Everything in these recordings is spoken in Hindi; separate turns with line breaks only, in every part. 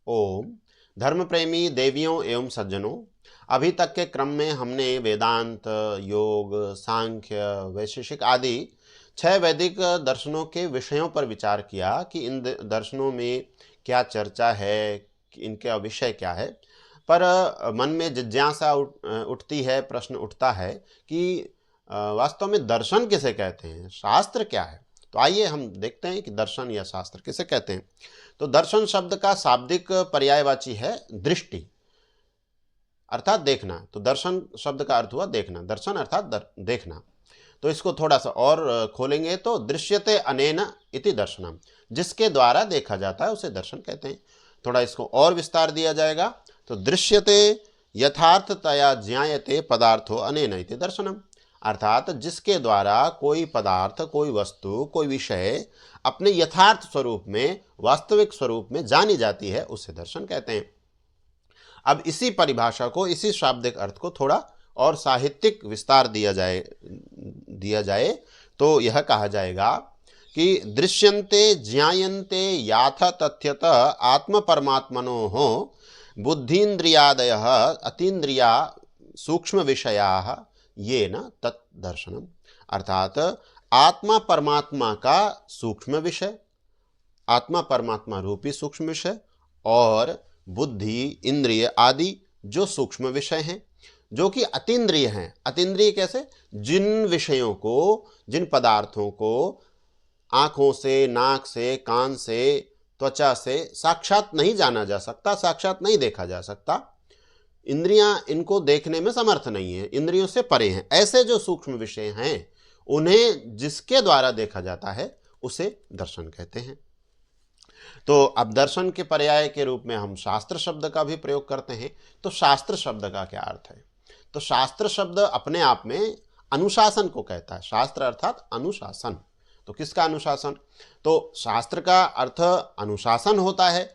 ओम। धर्म प्रेमी देवियों एवं सज्जनों, अभी तक के क्रम में हमने वेदांत, योग, सांख्य, वैशेषिक आदि 6 वैदिक दर्शनों के विषयों पर विचार किया कि इन दर्शनों में क्या चर्चा है, कि इनका विषय क्या है। पर मन में जिज्ञासा उठती है, प्रश्न उठता है कि वास्तव में दर्शन किसे कहते हैं, शास्त्र क्या है। तो आइए हम देखते हैं कि दर्शन या शास्त्र किसे कहते हैं। तो दर्शन शब्द का शाब्दिक पर्यायवाची है दृष्टि, अर्थात देखना। तो दर्शन शब्द का अर्थ हुआ देखना, दर्शन अर्थात देखना। तो इसको थोड़ा सा और खोलेंगे तो दृश्यते अनेन इति दर्शनम, जिसके द्वारा देखा जाता है उसे दर्शन कहते हैं। थोड़ा इसको और विस्तार दिया जाएगा तो दृश्यते यथार्थतया ज्ञायते पदार्थो अनेन इति दर्शनम, अर्थात जिसके द्वारा कोई पदार्थ, कोई वस्तु, कोई विषय अपने यथार्थ स्वरूप में, वास्तविक स्वरूप में जानी जाती है, उसे दर्शन कहते हैं। अब इसी परिभाषा को, इसी शाब्दिक अर्थ को थोड़ा और साहित्यिक विस्तार दिया जाए तो यह कहा जाएगा कि दृश्यन्ते ज्ञायन्ते याथ तथ्यत आत्म परमात्मनोः बुद्धीन्द्रियादयः अतीन्द्रिया सूक्ष्म विषयाः येन तत् दर्शनम, अर्थात आत्मा परमात्मा का सूक्ष्म विषय, आत्मा परमात्मा रूपी सूक्ष्म विषय, और बुद्धि, इंद्रिय आदि जो सूक्ष्म विषय हैं, जो कि अतीन्द्रिय हैं। अतीन्द्रिय कैसे? जिन विषयों को, जिन पदार्थों को आँखों से, नाक से, कान से, त्वचा से साक्षात नहीं जाना जा सकता, साक्षात नहीं देखा जा सकता, इंद्रियां इनको देखने में समर्थ नहीं है, इंद्रियों से परे हैं, ऐसे जो सूक्ष्म विषय हैं उन्हें जिसके द्वारा देखा जाता है उसे दर्शन कहते हैं। तो अब दर्शन के पर्याय के रूप में हम शास्त्र शब्द का भी प्रयोग करते हैं। तो शास्त्र शब्द का क्या अर्थ है? तो शास्त्र शब्द अपने आप में अनुशासन को कहता है। शास्त्र अर्थात अनुशासन। तो किसका अनुशासन? तो शास्त्र का अर्थ अनुशासन होता है।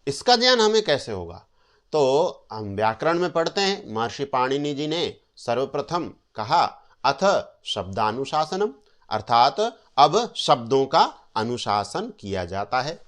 इसका ज्ञान हमें कैसे होगा? तो हम व्याकरण में पढ़ते हैं, महर्षि पाणिनि जी ने सर्वप्रथम कहा अथ शब्दानुशासनम, अर्थात अब शब्दों का अनुशासन किया जाता है।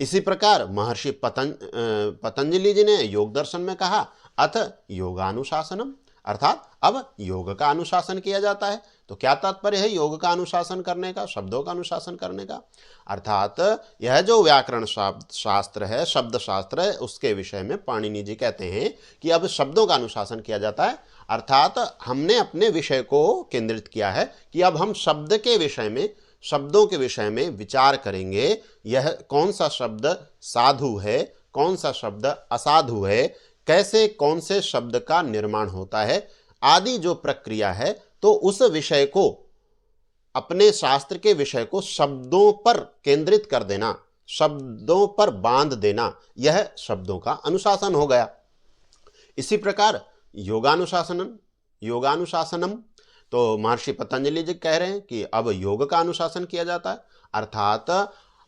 इसी प्रकार महर्षि पतंजलि जी ने योग दर्शन में कहा अथ योगानुशासनम, अर्थात अब योग का अनुशासन किया जाता है। तो क्या तात्पर्य है योग का अनुशासन करने का, शब्दों का अनुशासन करने का? अर्थात यह जो व्याकरण शास्त्र है, शब्द शास्त्र है, उसके विषय में पाणिनि जी कहते हैं कि अब शब्दों का अनुशासन किया जाता है, अर्थात हमने अपने विषय को केंद्रित किया है कि अब हम शब्द के विषय में, शब्दों के विषय में विचार करेंगे। यह कौन सा शब्द साधु है, कौन सा शब्द असाधु है, कैसे कौन से शब्द का निर्माण होता है, आदि जो प्रक्रिया है, तो उस विषय को, अपने शास्त्र के विषय को शब्दों पर केंद्रित कर देना, शब्दों पर बांध देना, यह शब्दों का अनुशासन हो गया। इसी प्रकार योगानुशासनम, तो महर्षि पतंजलि जी कह रहे हैं कि अब योग का अनुशासन किया जाता है, अर्थात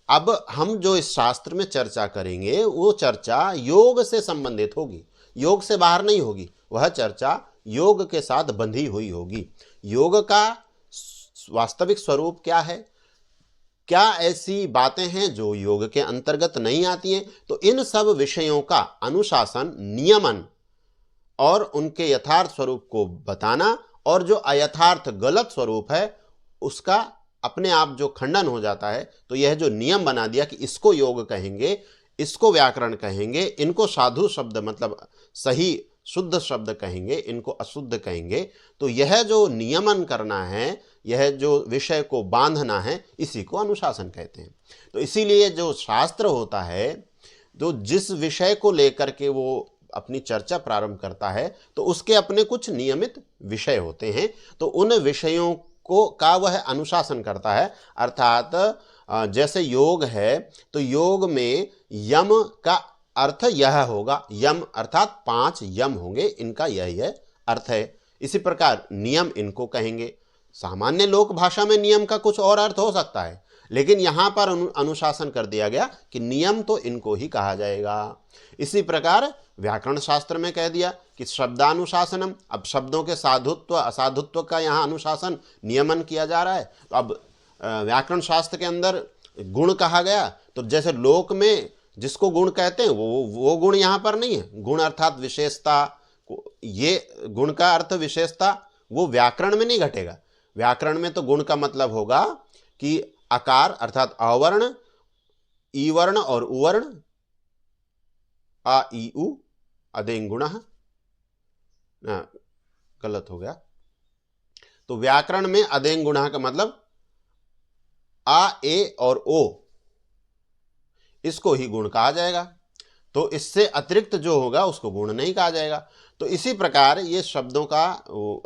अब हम जो इस शास्त्र में चर्चा करेंगे वो चर्चा योग से संबंधित होगी, योग से बाहर नहीं होगी। वह चर्चा योग के साथ बंधी हुई होगी। योग का वास्तविक स्वरूप क्या है, क्या ऐसी बातें हैं जो योग के अंतर्गत नहीं आती हैं, तो इन सब विषयों का अनुशासन, नियमन और उनके यथार्थ स्वरूप को बताना, और जो अयथार्थ गलत स्वरूप है उसका अपने आप जो खंडन हो जाता है, तो यह जो नियम बना दिया कि इसको योग कहेंगे, इसको व्याकरण कहेंगे, इनको साधु शब्द मतलब सही शुद्ध शब्द कहेंगे, इनको अशुद्ध कहेंगे, तो यह जो नियमन करना है, यह जो विषय को बांधना है, इसी को अनुशासन कहते हैं। तो इसीलिए जो शास्त्र होता है, तो जिस विषय को लेकर के वो अपनी चर्चा प्रारंभ करता है, तो उसके अपने कुछ नियमित विषय होते हैं, तो उन विषयों को का वह अनुशासन करता है। अर्थात जैसे योग है, तो योग में यम का अर्थ यह होगा, यम अर्थात 5 यम होंगे, इनका यही है अर्थ है। इसी प्रकार नियम इनको कहेंगे। सामान्य लोक भाषा में नियम का कुछ और अर्थ हो सकता है, लेकिन यहाँ पर अनुशासन कर दिया गया कि नियम तो इनको ही कहा जाएगा। इसी प्रकार व्याकरण शास्त्र में कह दिया कि शब्दानुशासनम, अब शब्दों के साधुत्व असाधुत्व का यहाँ अनुशासन, नियमन किया जा रहा है। तो अब व्याकरण शास्त्र के अंदर गुण कहा गया, तो जैसे लोक में जिसको गुण कहते हैं वो गुण यहाँ पर नहीं है। गुण अर्थात विशेषता, ये गुण का अर्थ विशेषता वो व्याकरण में नहीं घटेगा। व्याकरण में तो गुण का मतलब होगा कि आकार अर्थात अवर्ण, ई वर्ण और उवर्ण, आ ई उ अदेंग गुण, गलत हो गया। तो व्याकरण में अदेंग गुण का मतलब आ, ए और ओ, इसको ही गुण कहा जाएगा। तो इससे अतिरिक्त जो होगा उसको गुण नहीं कहा जाएगा। तो इसी प्रकार ये शब्दों का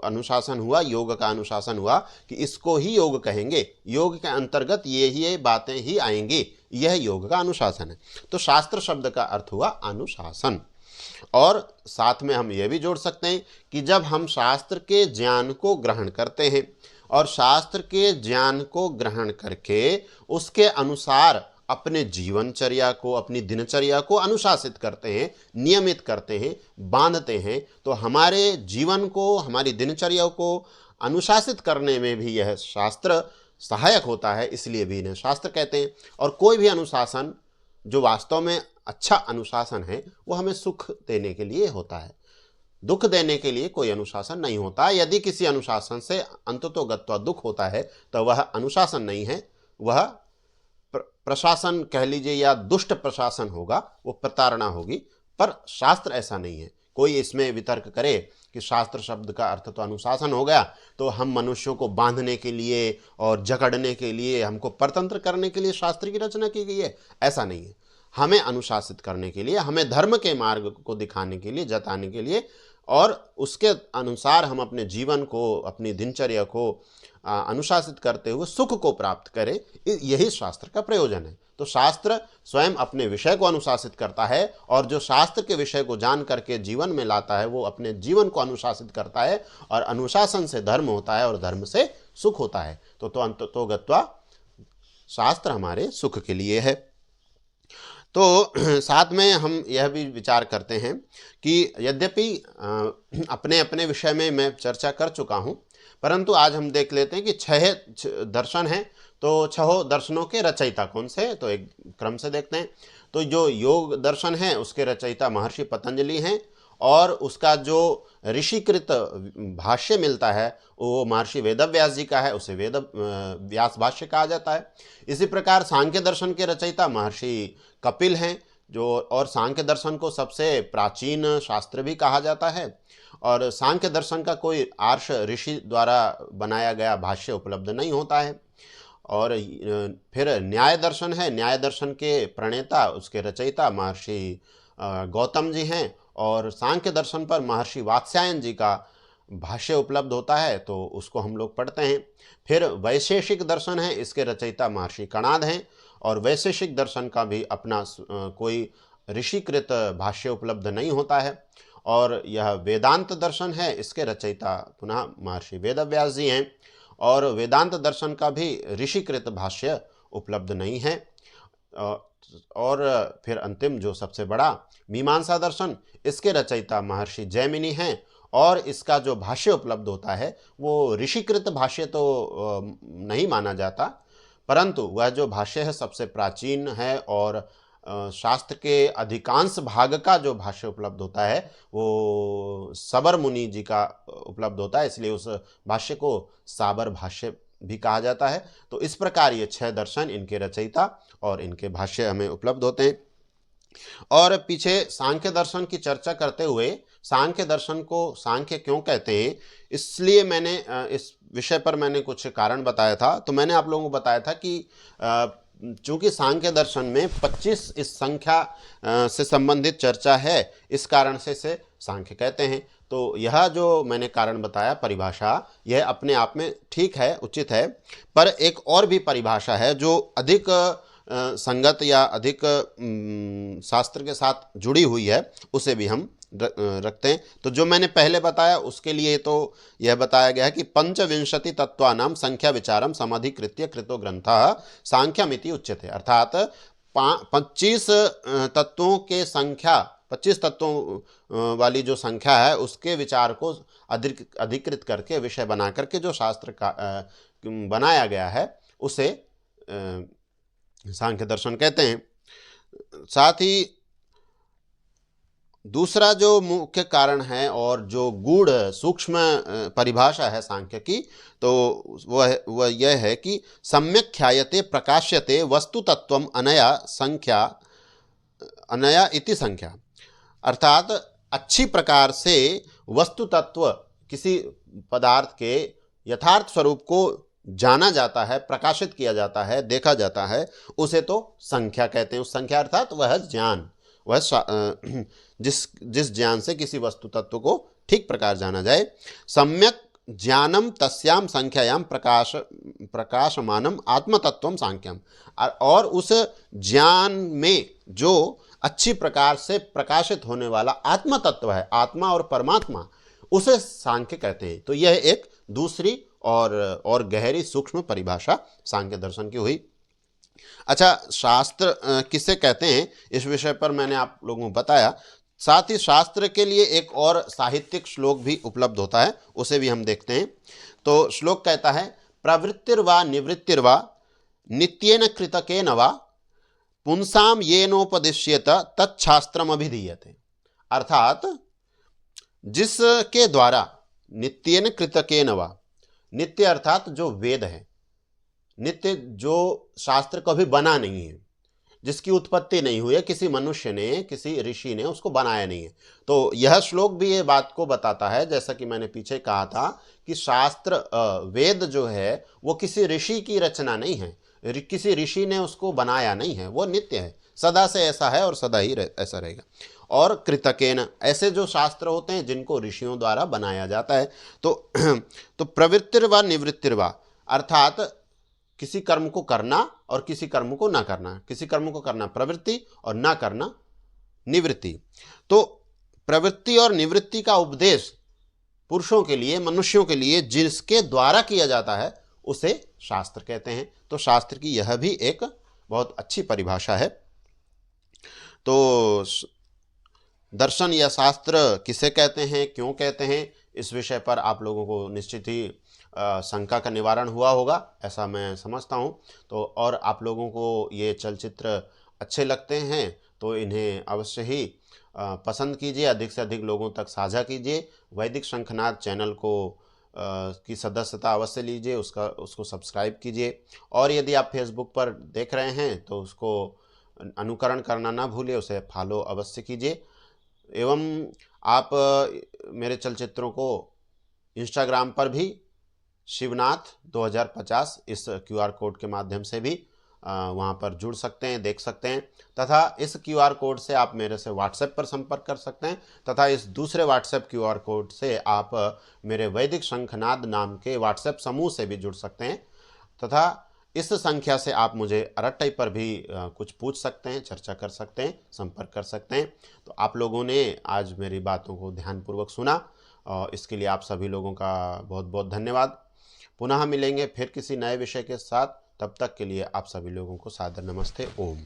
अनुशासन हुआ, योग का अनुशासन हुआ कि इसको ही योग कहेंगे। योग के अंतर्गत ये बातें ही आएंगी, यह योग का अनुशासन है। तो शास्त्र शब्द का अर्थ हुआ अनुशासन। और साथ में हम यह भी जोड़ सकते हैं कि जब हम शास्त्र के ज्ञान को ग्रहण करते हैं और शास्त्र के ज्ञान को ग्रहण करके उसके अनुसार अपने जीवनचर्या को, अपनी दिनचर्या को अनुशासित करते हैं, नियमित करते हैं, बांधते हैं, तो हमारे जीवन को, हमारी दिनचर्या को अनुशासित करने में भी यह शास्त्र सहायक होता है, इसलिए भी इन्हें शास्त्र कहते हैं। और कोई भी अनुशासन जो वास्तव में अच्छा अनुशासन है वो हमें सुख देने के लिए होता है, दुख देने के लिए कोई अनुशासन नहीं होता। यदि किसी अनुशासन से अंततोगत्वा दुख होता है तो वह अनुशासन नहीं है, वह प्रशासन कह लीजिए या दुष्ट प्रशासन होगा, वो प्रताड़ना होगी। पर शास्त्र ऐसा नहीं है। कोई इसमें वितर्क करे कि शास्त्र शब्द का अर्थ तो अनुशासन हो गया, तो हम मनुष्यों को बांधने के लिए और जकड़ने के लिए, हमको परतंत्र करने के लिए शास्त्र की रचना की गई है, ऐसा नहीं है। हमें अनुशासित करने के लिए, हमें धर्म के मार्ग को दिखाने के लिए, जताने के लिए, और उसके अनुसार हम अपने जीवन को, अपनी दिनचर्या को अनुशासित करते हुए सुख को प्राप्त करें, यही शास्त्र का प्रयोजन है। तो शास्त्र स्वयं अपने विषय को अनुशासित करता है, और जो शास्त्र के विषय को जान करके जीवन में लाता है वो अपने जीवन को अनुशासित करता है, और अनुशासन से धर्म होता है और धर्म से सुख होता है। तो अंततोगत्वा शास्त्र हमारे सुख के लिए है। तो साथ में हम यह भी विचार करते हैं कि यद्यपि अपने अपने विषय में मैं चर्चा कर चुका हूँ, परंतु आज हम देख लेते हैं कि 6 दर्शन हैं। तो 6 दर्शनों के रचयिता कौन से हैं, तो एक क्रम से देखते हैं। तो जो योग दर्शन है उसके रचयिता महर्षि पतंजलि हैं, और उसका जो ऋषिकृत भाष्य मिलता है वो महर्षि वेदव्यास जी का है, उसे वेद व्यास भाष्य कहा जाता है। इसी प्रकार सांख्य दर्शन के रचयिता महर्षि कपिल हैं, जो और सांख्य दर्शन को सबसे प्राचीन शास्त्र भी कहा जाता है। और सांख्य दर्शन का कोई आर्ष ऋषि द्वारा बनाया गया भाष्य उपलब्ध नहीं होता है। और फिर न्याय दर्शन है, न्याय दर्शन के प्रणेता, उसके रचयिता महर्षि गौतम जी हैं, और सांख्य दर्शन पर महर्षि वात्स्यायन जी का भाष्य उपलब्ध होता है, तो उसको हम लोग पढ़ते हैं। फिर वैशेषिक दर्शन है, इसके रचयिता महर्षि कणाद हैं, और वैशेषिक दर्शन का भी अपना कोई ऋषिकृत भाष्य उपलब्ध नहीं होता है। और यह वेदांत दर्शन है, इसके रचयिता पुनः महर्षि वेदव्यास जी हैं, और वेदांत दर्शन का भी ऋषिकृत भाष्य उपलब्ध नहीं है। और फिर अंतिम जो सबसे बड़ा मीमांसा दर्शन, इसके रचयिता महर्षि जैमिनी हैं, और इसका जो भाष्य उपलब्ध होता है वो ऋषिकृत भाष्य तो नहीं माना जाता, परंतु वह जो भाष्य है सबसे प्राचीन है, और शास्त्र के अधिकांश भाग का जो भाष्य उपलब्ध होता है वो सबर मुनि जी का उपलब्ध होता है, इसलिए उस भाष्य को साबर भाष्य भी कहा जाता है। तो इस प्रकार ये 6 दर्शन, इनके रचयिता और इनके भाष्य हमें उपलब्ध होते हैं। और पीछे सांख्य दर्शन की चर्चा करते हुए, सांख्य दर्शन को सांख्य क्यों कहते हैं, इसलिए मैंने इस विषय पर मैंने कुछ कारण बताया था। तो मैंने आप लोगों को बताया था कि चूंकि सांख्य दर्शन में 25 इस संख्या से संबंधित चर्चा है, इस कारण से इसे सांख्य कहते हैं। तो यह जो मैंने कारण बताया, परिभाषा, यह अपने आप में ठीक है, उचित है, पर एक और भी परिभाषा है जो अधिक संगत या अधिक शास्त्र के साथ जुड़ी हुई है, उसे भी हम रखते हैं। तो जो मैंने पहले बताया उसके लिए तो यह बताया गया है कि 25 तत्वानां संख्या विचारम समधिकृत्य कृतो ग्रंथः सांख्यमिति उच्यते, अर्थात 25 तत्वों के संख्या, 25 तत्वों वाली जो संख्या है उसके विचार को अधिकृत करके, विषय बना करके जो शास्त्र का बनाया गया है उसे सांख्य दर्शन कहते हैं। साथ ही दूसरा जो मुख्य कारण है और जो गूढ़ सूक्ष्म परिभाषा है सांख्य की, तो वह यह है कि सम्यक ख्यायते प्रकाश्यते वस्तु तत्वम अनया इति संख्या। अर्थात अच्छी प्रकार से वस्तु तत्व, किसी पदार्थ के यथार्थ स्वरूप को जाना जाता है, प्रकाशित किया जाता है, देखा जाता है, उसे तो संख्या कहते हैं। उस संख्या अर्थात वह ज्ञान, वह जिस ज्ञान से किसी वस्तु तत्व को ठीक प्रकार जाना जाए। सम्यक ज्ञानम तस्याम संख्यायाम प्रकाशमानम आत्मतत्वम सांख्यम। और उस ज्ञान में जो अच्छी प्रकार से प्रकाशित होने वाला आत्म तत्व है, आत्मा और परमात्मा, उसे सांख्य कहते हैं। तो यह एक दूसरी और गहरी सूक्ष्म परिभाषा सांख्य दर्शन की हुई। अच्छा, शास्त्र किसे कहते हैं, इस विषय पर मैंने आप लोगों को बताया। साथ ही शास्त्र के लिए एक और साहित्यिक श्लोक भी उपलब्ध होता है, उसे भी हम देखते हैं। तो श्लोक कहता है, प्रवृत्तिर्वा निवृत्तिर्वा नित्येन कृतकेन वा पुंसाम येनोपदिश्येत तच्छास्त्रम अभिधीयते। अर्थात जिसके द्वारा, नित्येन कृतकेन वा, नित्य अर्थात जो वेद है, नित्य जो शास्त्र कभी बना नहीं है, जिसकी उत्पत्ति नहीं हुई है, किसी मनुष्य ने, किसी ऋषि ने उसको बनाया नहीं है। तो यह श्लोक भी ये बात को बताता है, जैसा कि मैंने पीछे कहा था कि शास्त्र, वेद जो है वो किसी ऋषि की रचना नहीं है, किसी ऋषि ने उसको बनाया नहीं है, वो नित्य है, सदा से ऐसा है और सदा ही ऐसा रहेगा। और कृतकेन, ऐसे जो शास्त्र होते हैं जिनको ऋषियों द्वारा बनाया जाता है। तो प्रवृत्तिर्वा निवृत्तिर्वा अर्थात किसी कर्म को करना और किसी कर्म को ना करना, किसी कर्म को करना प्रवृत्ति और ना करना निवृत्ति। तो प्रवृत्ति और निवृत्ति का उपदेश पुरुषों के लिए, मनुष्यों के लिए जिसके द्वारा किया जाता है, उसे शास्त्र कहते हैं। तो शास्त्र की यह भी एक बहुत अच्छी परिभाषा है। तो दर्शन या शास्त्र किसे कहते हैं, क्यों कहते हैं, इस विषय पर आप लोगों को निश्चित ही शंका का निवारण हुआ होगा, ऐसा मैं समझता हूँ। तो और आप लोगों को ये चलचित्र अच्छे लगते हैं तो इन्हें अवश्य ही पसंद कीजिए, अधिक से अधिक लोगों तक साझा कीजिए। वैदिक शंखनाद चैनल को की सदस्यता अवश्य लीजिए, उसको सब्सक्राइब कीजिए। और यदि आप फेसबुक पर देख रहे हैं तो उसको अनुकरण करना ना भूलिए, उसे फॉलो अवश्य कीजिए। एवं आप मेरे चलचित्रों को इंस्टाग्राम पर भी शिवनाथ 2050 इस QR कोड के माध्यम से भी वहाँ पर जुड़ सकते हैं, देख सकते हैं। तथा इस QR कोड से आप मेरे से व्हाट्सएप पर संपर्क कर सकते हैं, तथा इस दूसरे व्हाट्सएप QR कोड से आप मेरे वैदिक शंखनाद नाम के व्हाट्सएप समूह से भी जुड़ सकते हैं। तथा इस संख्या से आप मुझे अरट्टई पर भी कुछ पूछ सकते हैं, चर्चा कर सकते हैं, संपर्क कर सकते हैं। तो आप लोगों ने आज मेरी बातों को ध्यानपूर्वक सुना और इसके लिए आप सभी लोगों का बहुत बहुत धन्यवाद। पुनः मिलेंगे फिर किसी नए विषय के साथ, तब तक के लिए आप सभी लोगों को सादर नमस्ते। ओम।